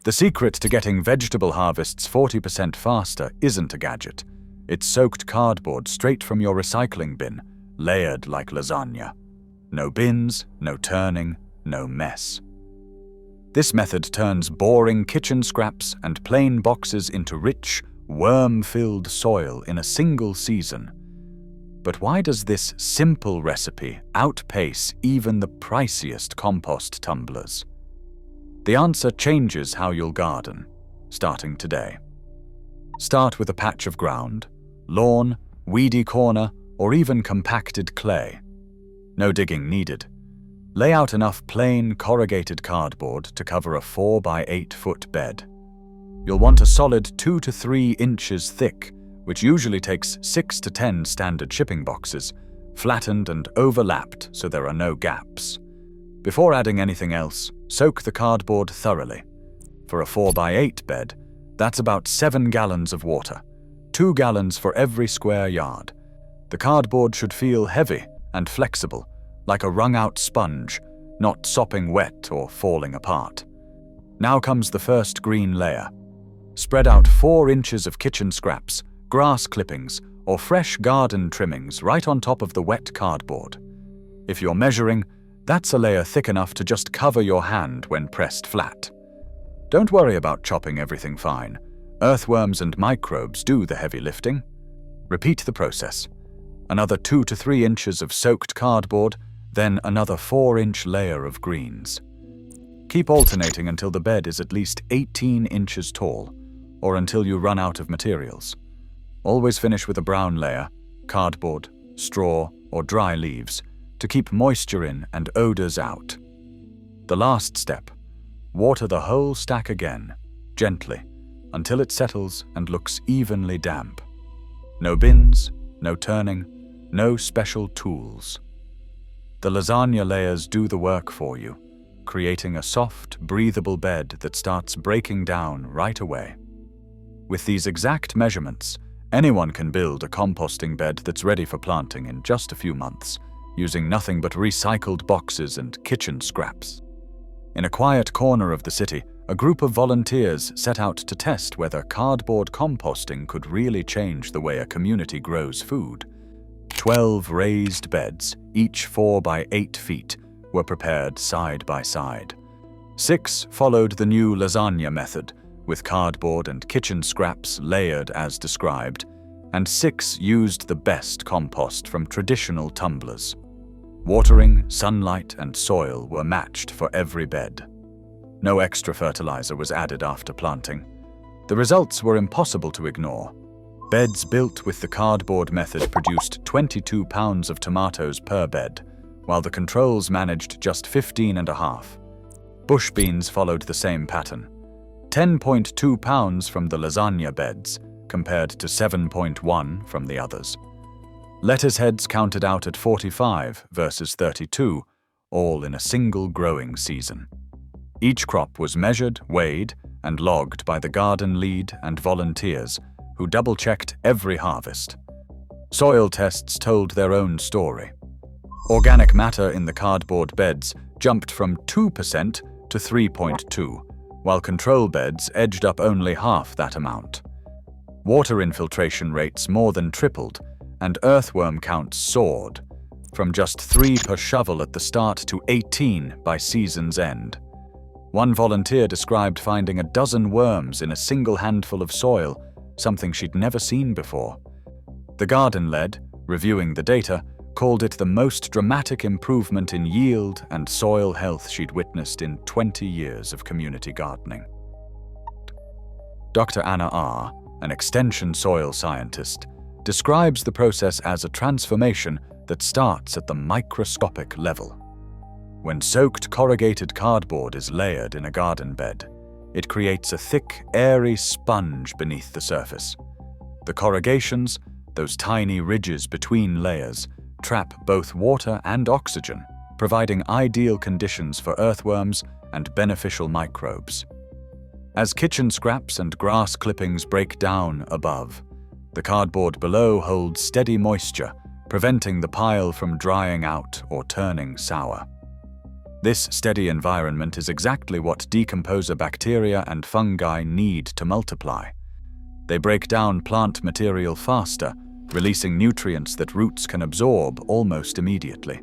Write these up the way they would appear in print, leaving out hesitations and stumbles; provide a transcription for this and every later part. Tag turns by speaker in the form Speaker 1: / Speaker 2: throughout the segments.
Speaker 1: The secret to getting vegetable harvests 40% faster isn't a gadget. It's soaked cardboard straight from your recycling bin, layered like lasagna. No bins, no turning, no mess. This method turns boring kitchen scraps and plain boxes into rich, worm-filled soil in a single season. But why does this simple recipe outpace even the priciest compost tumblers? The answer changes how you'll garden, starting today. Start with a patch of ground, lawn, weedy corner, or even compacted clay. No digging needed. Lay out enough plain corrugated cardboard to cover a 4 by 8 foot bed. You'll want a solid 2 to 3 inches thick, which usually takes 6 to 10 standard shipping boxes, flattened and overlapped so there are no gaps. Before adding anything else, soak the cardboard thoroughly. For a 4 by 8 bed, that's about 7 gallons of water, 2 gallons for every square yard. The cardboard should feel heavy and flexible, like a wrung-out sponge, not sopping wet or falling apart. Now comes the first green layer. Spread out 4 inches of kitchen scraps, grass clippings, or fresh garden trimmings right on top of the wet cardboard. If you're measuring, that's a layer thick enough to just cover your hand when pressed flat. Don't worry about chopping everything fine. Earthworms and microbes do the heavy lifting. Repeat the process. Another 2 to 3 inches of soaked cardboard, then another 4-inch layer of greens. Keep alternating until the bed is at least 18 inches tall, or until you run out of materials. Always finish with a brown layer, cardboard, straw, or dry leaves, to keep moisture in and odors out. The last step, water the whole stack again, gently, until it settles and looks evenly damp. No bins, no turning, no special tools. The lasagna layers do the work for you, creating a soft, breathable bed that starts breaking down right away. With these exact measurements, anyone can build a composting bed that's ready for planting in just a few months, using nothing but recycled boxes and kitchen scraps. In a quiet corner of the city, a group of volunteers set out to test whether cardboard composting could really change the way a community grows food. 12 raised beds, each 4 by 8 feet, were prepared side by side. 6 followed the new lasagna method, with cardboard and kitchen scraps layered as described, and 6 used the best compost from traditional tumblers. Watering, sunlight, and soil were matched for every bed. No extra fertilizer was added after planting. The results were impossible to ignore. Beds built with the cardboard method produced 22 pounds of tomatoes per bed, while the controls managed just 15.5. Bush beans followed the same pattern. 10.2 pounds from the lasagna beds, compared to 7.1 from the others. Lettuce heads counted out at 45 versus 32, all in a single growing season. Each crop was measured, weighed, and logged by the garden lead and volunteers, who double-checked every harvest. Soil tests told their own story. Organic matter in the cardboard beds jumped from 2% to 3.2%, while control beds edged up only half that amount. Water infiltration rates more than tripled, and earthworm counts soared, from just 3 per shovel at the start to 18 by season's end. One volunteer described finding a dozen worms in a single handful of soil, something she'd never seen before. The garden lead, reviewing the data, called it the most dramatic improvement in yield and soil health she'd witnessed in 20 years of community gardening. Dr. Anna R., an extension soil scientist, describes the process as a transformation that starts at the microscopic level. When soaked corrugated cardboard is layered in a garden bed, it creates a thick, airy sponge beneath the surface. The corrugations, those tiny ridges between layers, trap both water and oxygen, providing ideal conditions for earthworms and beneficial microbes. As kitchen scraps and grass clippings break down above, the cardboard below holds steady moisture, preventing the pile from drying out or turning sour. This steady environment is exactly what decomposer bacteria and fungi need to multiply. They break down plant material faster, releasing nutrients that roots can absorb almost immediately.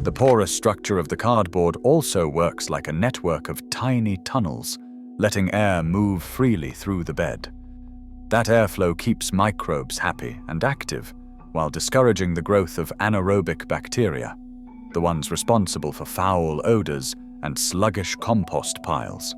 Speaker 1: The porous structure of the cardboard also works like a network of tiny tunnels, letting air move freely through the bed. That airflow keeps microbes happy and active, while discouraging the growth of anaerobic bacteria, the ones responsible for foul odors and sluggish compost piles.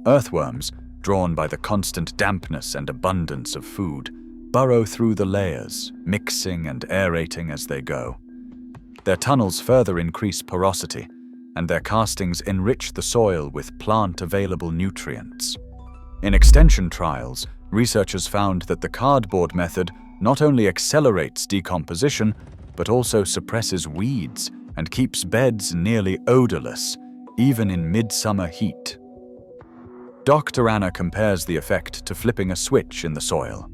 Speaker 1: Earthworms, drawn by the constant dampness and abundance of food, burrow through the layers, mixing and aerating as they go. Their tunnels further increase porosity, and their castings enrich the soil with plant-available nutrients. In extension trials, researchers found that the cardboard method not only accelerates decomposition, but also suppresses weeds and keeps beds nearly odorless, even in midsummer heat. Dr. Anna compares the effect to flipping a switch in the soil.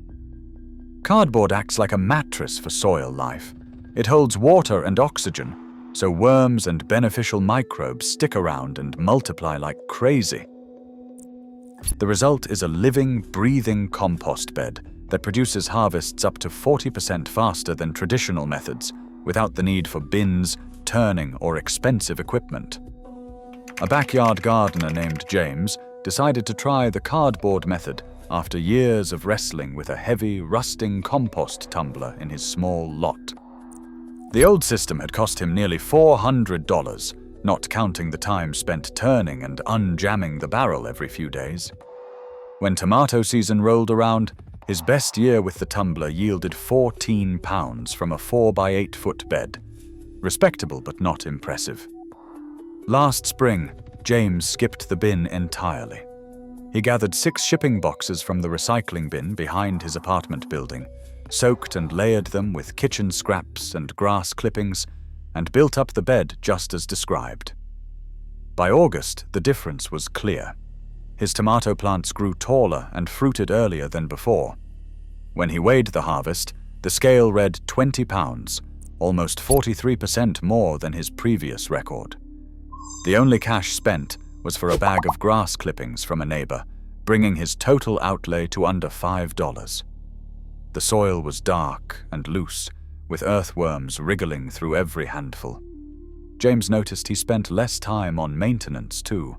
Speaker 1: Cardboard acts like a mattress for soil life. It holds water and oxygen, so worms and beneficial microbes stick around and multiply like crazy. The result is a living, breathing compost bed that produces harvests up to 40% faster than traditional methods, without the need for bins, turning, or expensive equipment. A backyard gardener named James decided to try the cardboard method after years of wrestling with a heavy, rusting compost tumbler in his small lot. The old system had cost him nearly $400, not counting the time spent turning and unjamming the barrel every few days. When tomato season rolled around, his best year with the tumbler yielded 14 pounds from a 4x8 foot bed. Respectable but not impressive. Last spring, James skipped the bin entirely. He gathered 6 shipping boxes from the recycling bin behind his apartment building, soaked and layered them with kitchen scraps and grass clippings, and built up the bed just as described. By August, the difference was clear. His tomato plants grew taller and fruited earlier than before. When he weighed the harvest, the scale read 20 pounds, almost 43% more than his previous record. The only cash spent was for a bag of grass clippings from a neighbor, bringing his total outlay to under $5. The soil was dark and loose, with earthworms wriggling through every handful. James noticed he spent less time on maintenance too.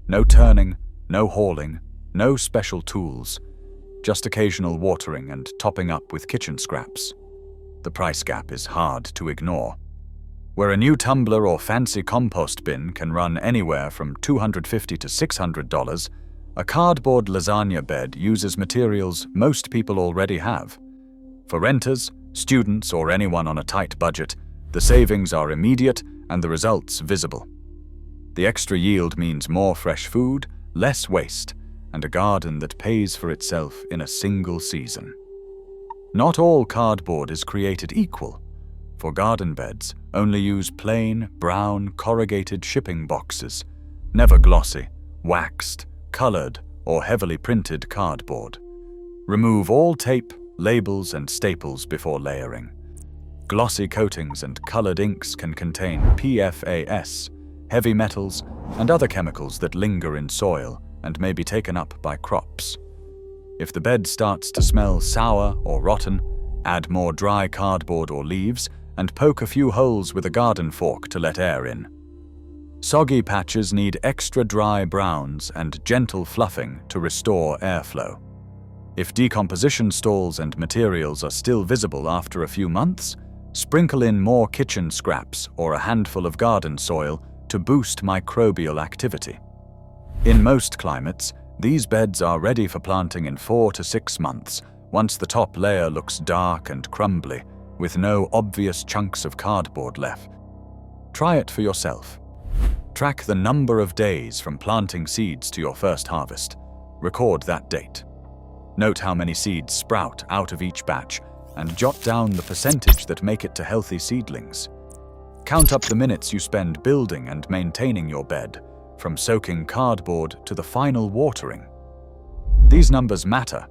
Speaker 1: No turning, no hauling, no special tools, just occasional watering and topping up with kitchen scraps. The price gap is hard to ignore. Where a new tumbler or fancy compost bin can run anywhere from $250 to $600, a cardboard lasagna bed uses materials most people already have. For renters, students, or anyone on a tight budget, the savings are immediate and the results visible. The extra yield means more fresh food, less waste, and a garden that pays for itself in a single season. Not all cardboard is created equal. For garden beds, only use plain, brown, corrugated shipping boxes, never glossy, waxed, colored, or heavily printed cardboard. Remove all tape, labels, and staples before layering. Glossy coatings and colored inks can contain PFAS, heavy metals, and other chemicals that linger in soil and may be taken up by crops. If the bed starts to smell sour or rotten, add more dry cardboard or leaves and poke a few holes with a garden fork to let air in. Soggy patches need extra dry browns and gentle fluffing to restore airflow. If decomposition stalls and materials are still visible after a few months, sprinkle in more kitchen scraps or a handful of garden soil to boost microbial activity. In most climates, these beds are ready for planting in 4 to 6 months, once the top layer looks dark and crumbly, with no obvious chunks of cardboard left. Try it for yourself. Track the number of days from planting seeds to your first harvest. Record that date. Note how many seeds sprout out of each batch, and jot down the percentage that make it to healthy seedlings. Count up the minutes you spend building and maintaining your bed, from soaking cardboard to the final watering. These numbers matter.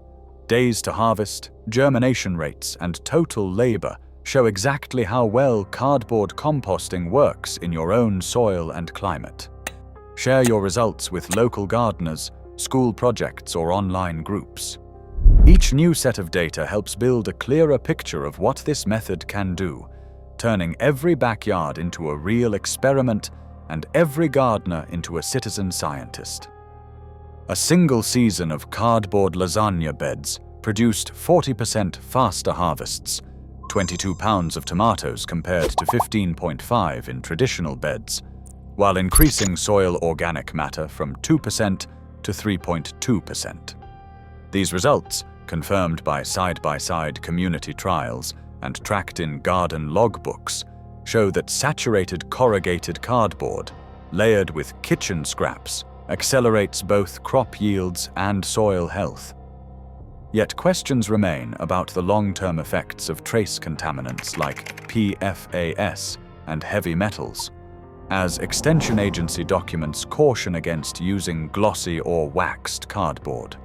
Speaker 1: Days to harvest, germination rates, and total labor show exactly how well cardboard composting works in your own soil and climate. Share your results with local gardeners, school projects, or online groups. Each new set of data helps build a clearer picture of what this method can do, turning every backyard into a real experiment and every gardener into a citizen scientist. A single season of cardboard lasagna beds produced 40% faster harvests, 22 pounds of tomatoes compared to 15.5 in traditional beds, while increasing soil organic matter from 2% to 3.2%. These results, confirmed by side-by-side community trials and tracked in garden logbooks, show that saturated corrugated cardboard, layered with kitchen scraps, accelerates both crop yields and soil health. Yet questions remain about the long-term effects of trace contaminants like PFAS and heavy metals, as Extension Agency documents caution against using glossy or waxed cardboard.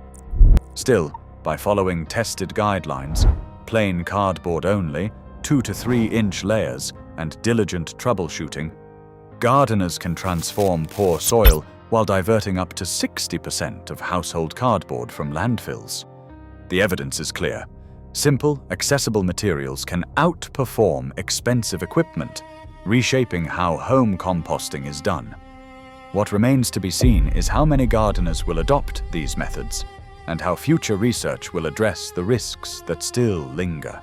Speaker 1: Still, by following tested guidelines, plain cardboard only, 2 to 3 inch layers, and diligent troubleshooting, gardeners can transform poor soil while diverting up to 60% of household cardboard from landfills. The evidence is clear. Simple, accessible materials can outperform expensive equipment, reshaping how home composting is done. What remains to be seen is how many gardeners will adopt these methods and how future research will address the risks that still linger.